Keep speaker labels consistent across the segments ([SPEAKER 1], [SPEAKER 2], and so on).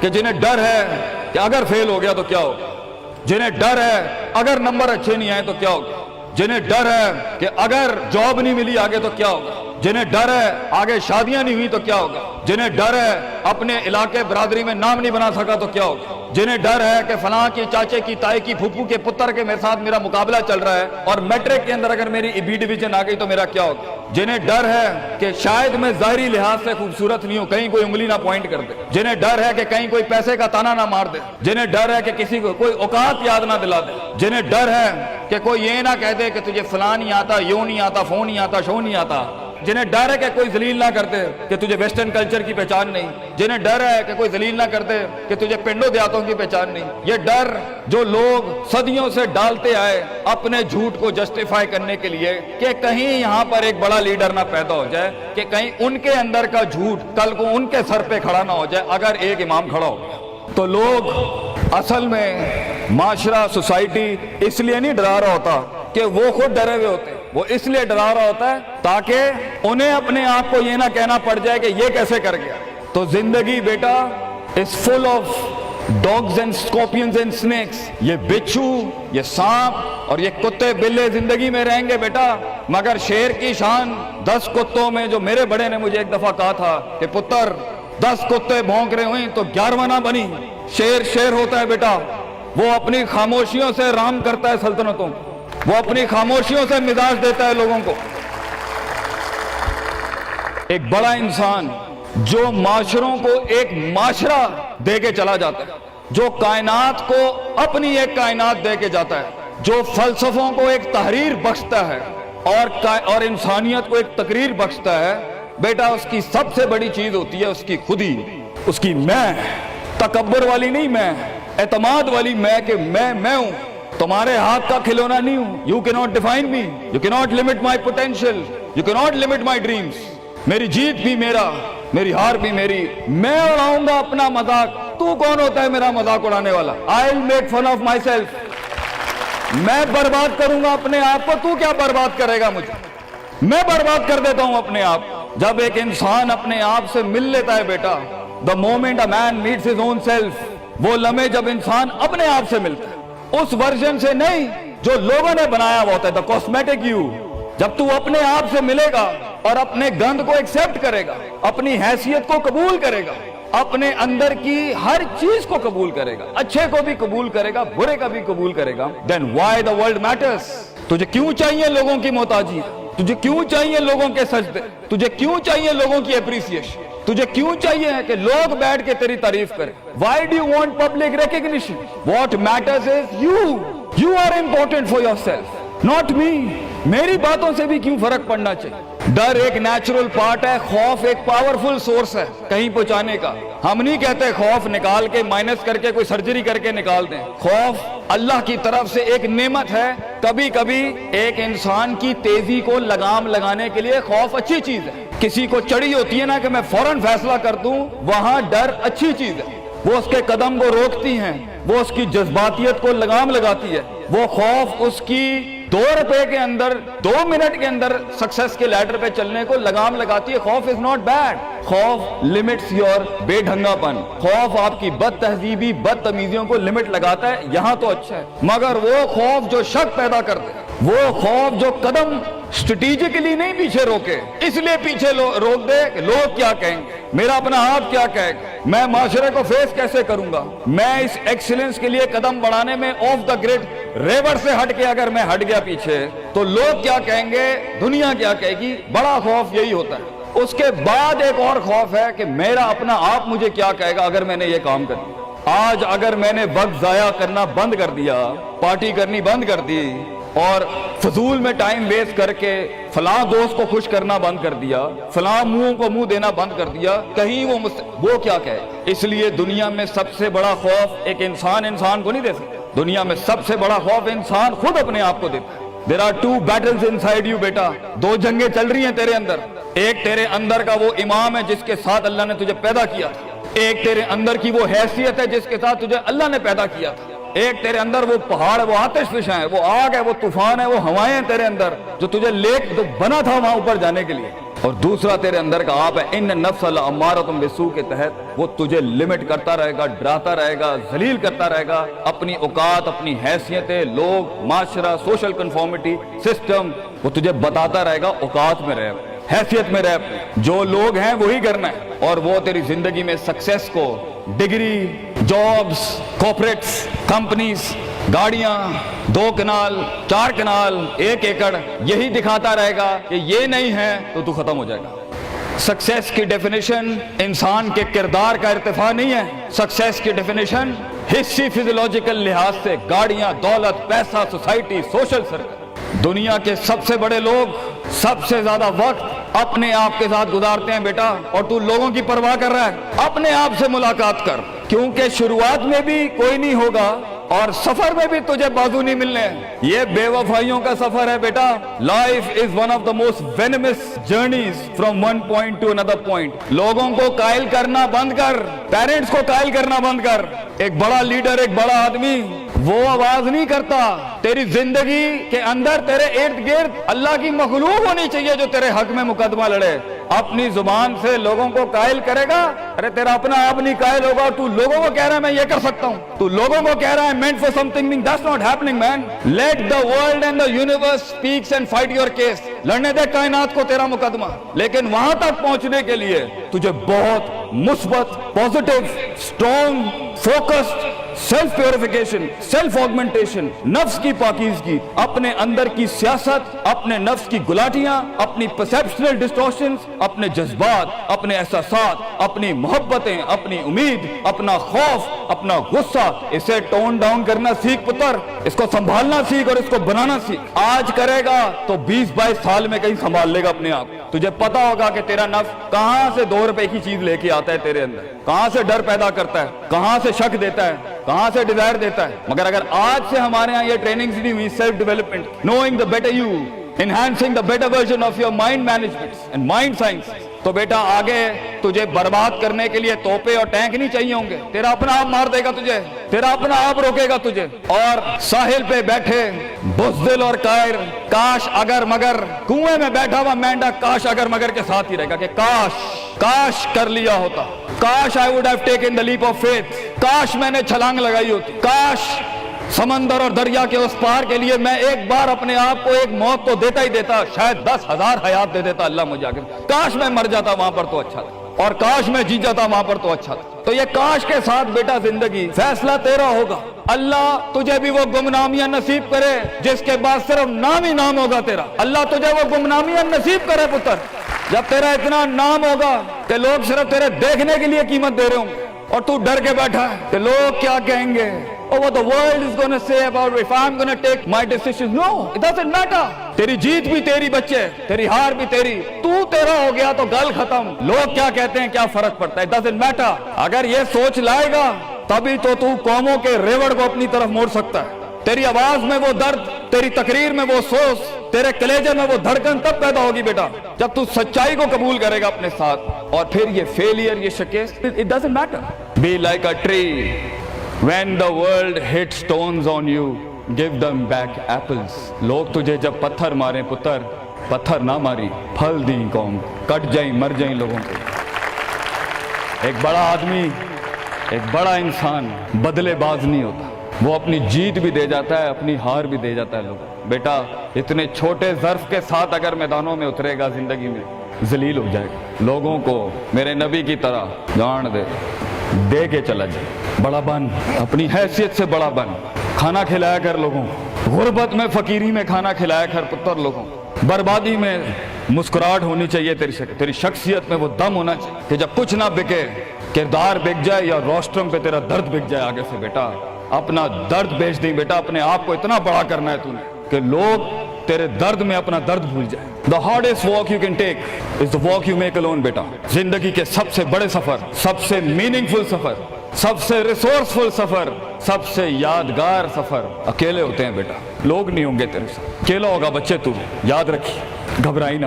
[SPEAKER 1] کہ جنہیں ڈر ہے کہ اگر فیل ہو گیا تو کیا ہوگا، جنہیں ڈر ہے اگر نمبر اچھے نہیں آئے تو کیا ہوگا، جنہیں ڈر ہے کہ اگر جاب نہیں ملی آگے تو کیا ہوگا، جنہیں ڈر ہے آگے شادیاں نہیں ہوئی تو کیا ہوگا، جنہیں ڈر ہے اپنے علاقے برادری میں نام نہیں بنا سکا تو کیا ہوگا، جنہیں ڈر ہے کہ فلاں کی چاچے کی تائی کی پھپھو کے پتر کے میرے ساتھ میرا مقابلہ چل رہا ہے اور میٹرک کے اندر اگر میری بی ڈویژن آ گئی تو میرا کیا ہوگا، جنہیں ڈر ہے کہ شاید میں ظاہری لحاظ سے خوبصورت نہیں ہوں، کہیں کوئی انگلی نہ پوائنٹ کر دے، جنہیں ڈر ہے کہ کہیں کوئی پیسے کا تانا نہ مار دے، جنہیں ڈر ہے کہ کسی کو کوئی اوقات یاد نہ دلا دے، جنہیں ڈر ہے کہ کوئی یہ نہ کہہ دے کہ تجھے فلاں نہیں آتا، یوں نہیں آتا، فون نہیں آتا، شو نہیں آتا، جنہیں ڈر ہے کہ کوئی ذلیل نہ کرتے کہ تجھے ویسٹرن کلچر کی پہچان نہیں، جنہیں ڈر ہے کہ کوئی ذلیل نہ کرتے کہ تجھے پنڈوں دیہاتوں کی پہچان نہیں، یہ ڈر جو لوگ صدیوں سے ڈالتے آئے اپنے جھوٹ کو جسٹیفائی کرنے کے لیے کہ کہیں یہاں پر ایک بڑا لیڈر نہ پیدا ہو جائے، کہ کہیں ان کے اندر کا جھوٹ کل کو ان کے سر پہ کھڑا نہ ہو جائے اگر ایک امام کھڑا ہو گیا، تو لوگ اصل میں معاشرہ سوسائٹی اس لیے نہیں ڈرا رہا ہوتا کہ وہ خود ڈرے ہوئے ہوتے، وہ اس لیے ڈرا رہا ہوتا ہے تاکہ انہیں اپنے آپ کو یہ نہ کہنا پڑ جائے کہ یہ کیسے کر گیا۔ تو زندگی بیٹا is full of dogs and scorpions and snakes، یہ بچھو، یہ سانپ اور یہ کتے بلے زندگی میں رہیں گے بیٹا، مگر شیر کی شان 10 کتوں میں، جو میرے بڑے نے مجھے ایک دفعہ کہا تھا کہ پتر 10 کتے بھونک رہے ہوئیں تو 11واں نہ بنی، شیر شیر ہوتا ہے بیٹا، وہ اپنی خاموشیوں سے رام کرتا ہے سلطنتوں، وہ اپنی خاموشیوں سے مزاج دیتا ہے لوگوں کو۔ ایک بڑا انسان جو معاشروں کو ایک معاشرہ دے کے چلا جاتا ہے، جو کائنات کو اپنی ایک کائنات دے کے جاتا ہے، جو فلسفوں کو ایک تحریر بخشتا ہے اور انسانیت کو ایک تقریر بخشتا ہے، بیٹا اس کی سب سے بڑی چیز ہوتی ہے اس کی خودی، اس کی میں، تکبر والی نہیں میں، اعتماد والی میں کہ میں ہوں، تمہارے ہاتھ کا کھلونا نہیں ہوں، you cannot define me, you cannot limit my potential, you cannot limit my dreams، میری جیت بھی میرا، میری ہار بھی میری، میں اڑاؤں گا اپنا مذاق، تو کون ہوتا ہے میرا مذاق اڑانے والا، I'll make fun of myself، میں برباد کروں گا اپنے آپ کو، تو کیا برباد کرے گا مجھے، میں برباد کر دیتا ہوں اپنے آپ۔ جب ایک انسان اپنے آپ سے مل لیتا ہے بیٹا، the moment a man meets his own self، وہ لمحے جب انسان اپنے آپ سے ملتا ہے، اس ورژن سے نہیں جو لوگوں نے بنایا ہوا ہوتا ہے، the cosmetic you، جب تو اپنے آپ سے ملے گا اور اپنے گند کو ایکسپٹ کرے گا، اپنی حیثیت کو قبول کرے گا، اپنے اندر کی ہر چیز کو قبول کرے گا، اچھے کو بھی قبول کرے گا، برے کا بھی قبول کرے گا، then why the world matters، تجھے کیوں چاہیے لوگوں کی محتاجی، تجھے کیوں چاہیے لوگوں کے سجدے، تجھے کیوں چاہیے لوگوں کی اپریسیشن، تجھے کیوں چاہیے کہ لوگ بیٹھ کے تیری تعریف کریں، why do you want public recognition، what matters is you are important for yourself، not me، میری باتوں سے بھی کیوں فرق پڑنا چاہیے۔ ڈر ایک نیچرل پارٹ ہے، خوف ایک پاورفل سورس ہے کہیں پہنچانے کا۔ ہم نہیں کہتے خوف نکال کے مائنس کر کے کوئی سرجری کر کے نکال دیں، خوف اللہ کی طرف سے ایک نعمت ہے۔ کبھی کبھی ایک انسان کی تیزی کو لگام لگانے کے لیے خوف اچھی چیز ہے۔ کسی کو چڑھی ہوتی ہے نا کہ میں فوراً فیصلہ کر دوں، وہاں ڈر اچھی چیز ہے، وہ اس کے قدم کو روکتی ہیں، وہ اس کی جذباتیت کو لگام لگاتی ہے۔ وہ خوف اس کی 2 روپے کے اندر 2 منٹ کے اندر سکسس کے لیڈر پہ چلنے کو لگام لگاتی ہے۔ خوف از ناٹ بیڈ، خوف لمٹس یور بے ڈھنگا پن، خوف آپ کی بد تہذیبی بد تمیزیوں کو لمٹ لگاتا ہے، یہاں تو اچھا ہے۔ مگر وہ خوف جو شک پیدا کرتے، وہ خوف جو قدم اسٹریٹجکلی نہیں پیچھے روکے، اس لیے پیچھے روک دے کہ لوگ کیا کہیں گے، میرا اپنا آپ کیا کہے گا، میں معاشرے کو فیس کیسے کروں گا، میں اس ایکسیلنس کے لیے قدم بڑھانے میں آف دا گریڈ ریور سے ہٹ کے اگر میں ہٹ گیا پیچھے تو لوگ کیا کہیں گے، دنیا کیا کہے گی۔ بڑا خوف یہی ہوتا ہے۔ اس کے بعد ایک اور خوف ہے کہ میرا اپنا آپ مجھے کیا کہے گا اگر میں نے یہ کام کر دیا۔ آج اگر میں نے وقت ضائع کرنا بند کر دیا، پارٹی کرنی بند کر دی اور فضول میں ٹائم ویسٹ کر کے فلاں دوست کو خوش کرنا بند کر دیا، فلاں منہ کو منہ دینا بند کر دیا، کہیں وہ کیا کہے۔ اس لیے دنیا میں سب سے بڑا خوف ایک انسان کو نہیں دے سکتا، دنیا میں سب سے بڑا خوف انسان خود اپنے آپ کو دیتا ہے۔ There are 2 battles inside you بیٹا، 2 جنگیں چل رہی ہیں تیرے اندر۔ ایک تیرے اندر کا وہ امام ہے جس کے ساتھ اللہ نے تجھے پیدا کیا تھا، ایک تیرے اندر کی وہ حیثیت ہے جس کے ساتھ تجھے اللہ نے پیدا کیا تھا، ایک تیرے اندر وہ پہاڑ ہے، وہ آتش فشاں ہے، وہ آگ ہے، وہ طوفان ہے، وہ ہوائیں ہیں تیرے اندر جو تجھے تو بنا تھا وہاں اوپر جانے کے لیے۔ اور دوسرا تیرے اندر کا آپ ہے ان نفس الامارۃ بالسوء کے تحت وہ تجھے لمٹ کرتا رہے گا، ڈراتا رہے گا، ذلیل کرتا رہے گا، اپنی اوقات، اپنی حیثیتیں، لوگ، معاشرہ، سوشل کنفارمیٹی، سسٹم، وہ تجھے بتاتا رہے گا اوقات میں رہ، حیثیت میں رہ، جو لوگ ہیں وہی کرنا ہے، اور وہ تیری زندگی میں سکسیس کو ڈگری، جابز، کارپوریٹس، کمپنیز، گاڑیاں، 2 کنال، 4 کنال، 1 ایکڑ، یہی دکھاتا رہے گا کہ یہ نہیں ہے تو ختم ہو جائے گا۔ سکسیس کی ڈیفینیشن انسان کے کردار کا ارتفاع نہیں ہے، سکسیس کی ڈیفینیشن حصی فزیولوجیکل لحاظ سے گاڑیاں، دولت، پیسہ، سوسائٹی، سوشل سرکل۔ دنیا کے سب سے بڑے لوگ سب سے زیادہ وقت اپنے آپ کے ساتھ گزارتے ہیں بیٹا، اور تو لوگوں کی پرواہ کر رہا ہے، اپنے آپ سے ملاقات کر، کیونکہ شروعات میں بھی کوئی نہیں ہوگا اور سفر میں بھی تجھے بازو نہیں ملنے۔ یہ بے وفائیوں کا سفر ہے بیٹا۔ Life is one of the most venomous journeys from one point to another point. لوگوں کو قائل کرنا بند کر، پیرنٹس کو قائل کرنا بند کر۔ ایک بڑا لیڈر، ایک بڑا آدمی وہ آواز نہیں کرتا، تیری زندگی کے اندر تیرے ارد گرد اللہ کی مخلوق ہونی چاہیے جو تیرے حق میں مقدمہ لڑے۔ اپنی زبان سے لوگوں کو قائل کرے گا، ارے تیرا اپنا آپ نہیں قائل ہوگا، تو لوگوں کو کہہ رہا ہے میں یہ کر سکتا ہوں، تو لوگوں کو کہہ رہا ہے meant for something, that's not happening man. Let the world and the universe speaks and fight your case. لڑنے دے کائنات کو تیرا مقدمہ، لیکن وہاں تک پہنچنے کے لیے تجھے بہت مثبت، positive, strong, focused, self purification, self augmentation, نفس کی پاکیزگی، اپنے اندر کی سیاست، اپنے نفس کی گلاٹیاں، اپنی پرسیپشنل ڈسٹورشنز، اپنے جذبات، اپنے احساسات، اپنی محبتیں، اپنی امید، اپنا خوف، اپنا غصہ، اسے ٹون ڈاؤن کرنا سیکھ پتر، اس کو سنبھالنا سیکھ اور اس کو بنانا سیکھ۔ آج کرے گا تو 20-22 سال میں کہیں سنبھال لے گا اپنے آپ۔ تجھے پتا ہوگا کہ تیرا نفس کہاں سے 2 روپے کی چیز لے کے آتا ہے تیرے اندر، کہاں سے ڈر پیدا کرتا ہے، کہاں سے شک دیتا ہے، کہاں سے ڈیزائر دیتا ہے۔ مگر اگر آج سے ہمارے ہاں یہ ٹریننگز نہیں ہوئی، self development, knowing the better you, enhancing the better version of your mind management and mind science, تو بیٹا آگے تجھے برباد کرنے کے لیے توپے اور ٹینک نہیں چاہیے ہوں گے، تیرا اپنا آپ مار دے گا تجھے، تیرا اپنا آپ روکے گا تجھے۔ اور ساحل پہ بیٹھے بزدل اور قائر، کاش اگر مگر، کنویں میں بیٹھا ہوا مینڈک کاش اگر مگر کے ساتھ ہی رہے گا کہ کاش کر لیا ہوتا، کاش I would have taken the leap of faith، کاش میں نے چھلانگ لگائی ہوتی، کاش سمندر اور دریا کے اس پار کے لیے میں ایک بار اپنے آپ کو ایک موت تو دیتا ہی دیتا، شاید 10,000 حیات دے دیتا اللہ مجھے آگے، کاش میں مر جاتا وہاں پر تو اچھا تھا، اور کاش میں جی جاتا وہاں پر تو اچھا تھا۔ تو یہ کاش کے ساتھ بیٹا زندگی، فیصلہ تیرا ہوگا۔ اللہ تجھے بھی وہ گمنامیاں نصیب کرے جس کے بعد صرف نام ہی نام ہوگا تیرا، اللہ تجھے وہ گمنامیاں نصیب کرے پتر، جب تیرا اتنا نام ہوگا کہ لوگ صرف تیرے دیکھنے کے لیے قیمت دے رہے ہوں گے، اور تو ڈر کے بیٹھا ہے کہ لوگ کیا کہیں گے، or what the world is going to say about if I'm going to take my decisions. No, it doesn't matter. تیری جیت بھی تیری بچے، تیری ہار بھی تیری، تو تیرا ہو گیا تو گل ختم، لوگ کیا کہتے ہیں کیا فرق پڑتا ہے، it doesn't matter۔ اگر یہ سوچ لائے گا تبھی تو قوموں کے ریوڑ کو اپنی طرف موڑ سکتا ہے۔ تیری آواز میں وہ درد، تیری تقریر میں وہ سوز، تیرے کلیجے میں وہ دھڑکن تب پیدا ہوگی بیٹا جب تو سچائی کو قبول کرے گا اپنے ساتھ، اور پھر یہ فیلئر، یہ شکست، it doesn't matter۔ Be like a tree when the world hits stones on you, give them back apples۔ لوگ تجھے جب پتھر ماریں پتر، پتھر نہ ماری، پھل دیں قوم، کٹ جائیں مر جائیں لوگوں کو۔ ایک بڑا آدمی، ایک بڑا انسان بدلے باز نہیں ہوتا، وہ اپنی جیت بھی دے جاتا ہے، اپنی ہار بھی دے جاتا ہے لوگوں۔ بیٹا اتنے چھوٹے ظرف کے ساتھ اگر میدانوں میں اترے گا زندگی میں، ذلیل ہو جائے گا، لوگوں کو میرے نبی کی طرح جان دے کے چلا جائے، بڑا بن، اپنی حیثیت سے بڑا بن، کھانا کھلایا کر لوگوں، غربت میں فقیری میں کھانا کھلایا کر پتر لوگوں، بربادی میں مسکراہٹ ہونی چاہیے تیری شخصیت میں وہ دم ہونا چاہیے کہ جب کچھ نہ بکے، کردار بک جائے یا روسٹرم پہ تیرا درد بک جائے آگے سے، بیٹا اپنا درد بیچ دیں بیٹا، اپنے آپ کو اتنا بڑا کرنا ہے تو نے کہ لوگ تیرے درد میں اپنا درد بھول جائے۔ The hardest walk you can take is the walk you make alone بیٹا۔ زندگی کے سب سے بڑے سفر، سب سے میننگ فل سفر، سب سے ریسورسفل سفر، سب سے یادگار سفر اکیلے ہوتے ہیں بیٹا، لوگ نہیں ہوں گے تیرے ساتھ، اکیلا ہوگا بچے تو، یاد رکھیے، گھبرائی نہ۔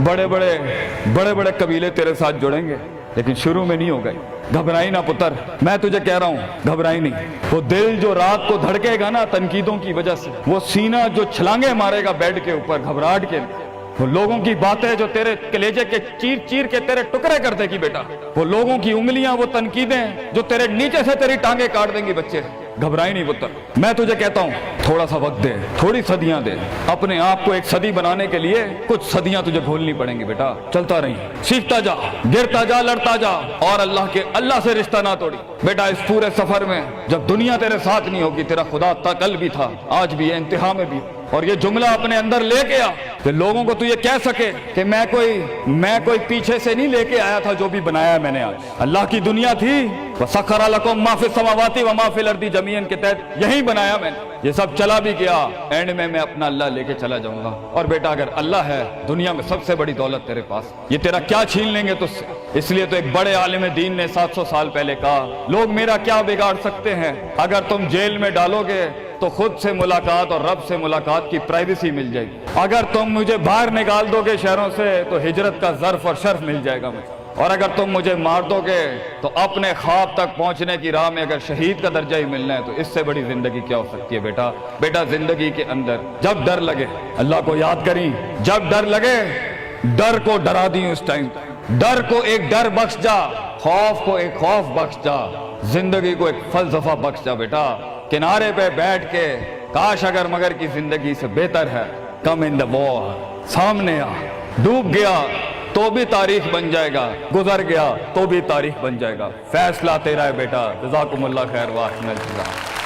[SPEAKER 1] بڑے بڑے قبیلے تیرے ساتھ جڑیں گے لیکن شروع میں نہیں ہو گئے، گھبرائی نہ پتر، میں تجھے کہہ رہا ہوں گھبرائی نہیں۔ وہ دل جو رات کو دھڑکے گا نا تنقیدوں کی وجہ سے، وہ سینہ جو چھلانگے مارے گا بیڈ کے اوپر گھبراہٹ کے، وہ لوگوں کی باتیں جو تیرے کلیجے کے چیر چیر کے تیرے ٹکڑے کر دے گی بیٹا، وہ لوگوں کی انگلیاں، وہ تنقیدیں جو تیرے نیچے سے تیری ٹانگیں کاٹ دیں گی بچے، گھبرائی نہیں پتر۔ میں تجھے کہتا ہوں تھوڑا سا وقت دے، تھوڑی صدیاں دے، اپنے آپ کو ایک صدی بنانے کے لیے کچھ صدیاں تجھے گھولنی پڑیں گی بیٹا، چلتا رہی، سیکھتا جا، گرتا جا، لڑتا جا، اور اللہ سے رشتہ نہ توڑی بیٹا۔ اس پورے سفر میں جب دنیا تیرے ساتھ نہیں ہوگی، تیرا خدا کل بھی تھا، آج بھی ہے، انتہا میں بھی، اور یہ جملہ اپنے اندر لے کے آ کہ لوگوں کو تو یہ کہہ سکے کہ میں کوئی پیچھے سے نہیں لے کے آیا تھا، جو بھی بنایا میں نے آج اللہ کی دنیا تھی، وَسَخَّرَ لَكُم مَّا فِي السَّمَاوَاتِ وَمَا فِي الْأَرْضِ جَمِيعًا کے تحت یہی بنایا میں نے، یہ سب چلا بھی گیا، اینڈ میں اپنا اللہ لے کے چلا جاؤں گا۔ اور بیٹا اگر اللہ ہے دنیا میں سب سے بڑی دولت تیرے پاس، یہ تیرا کیا چھین لیں گے تجھ سے؟ اس لیے تو ایک بڑے عالم دین نے 700 سال پہلے کہا، لوگ میرا کیا بگاڑ سکتے ہیں؟ اگر تم جیل میں ڈالو گے تو خود سے ملاقات اور رب سے ملاقات کی پرائیویسی مل جائے گی، اگر تم مجھے باہر نکال دو گے شہروں سے تو ہجرت کا ظرف اور شرف مل جائے گا مجھے، اور اگر تم مجھے مار دو گے تو اپنے خواب تک پہنچنے کی راہ میں اگر شہید کا درجہ ہی ملنا ہے تو اس سے بڑی زندگی کیا ہو سکتی ہے بیٹا۔ بیٹا زندگی کے اندر جب ڈر لگے اللہ کو یاد کریں، جب ڈر لگے ڈر کو ڈرا دیں، اس ٹائم ڈر کو ایک ڈر بخش جا، خوف کو ایک خوف بخش جا، زندگی کو ایک فلسفہ بخش جا بیٹا۔ کنارے پہ بیٹھ کے کاش اگر مگر کی زندگی سے بہتر ہے، کم ان دا وار، سامنے آ، ڈوب گیا تو بھی تاریخ بن جائے گا، گزر گیا تو بھی تاریخ بن جائے گا، فیصلہ تیرا ہے بیٹا۔ جزاکم اللہ خیر واحسن الجزاء۔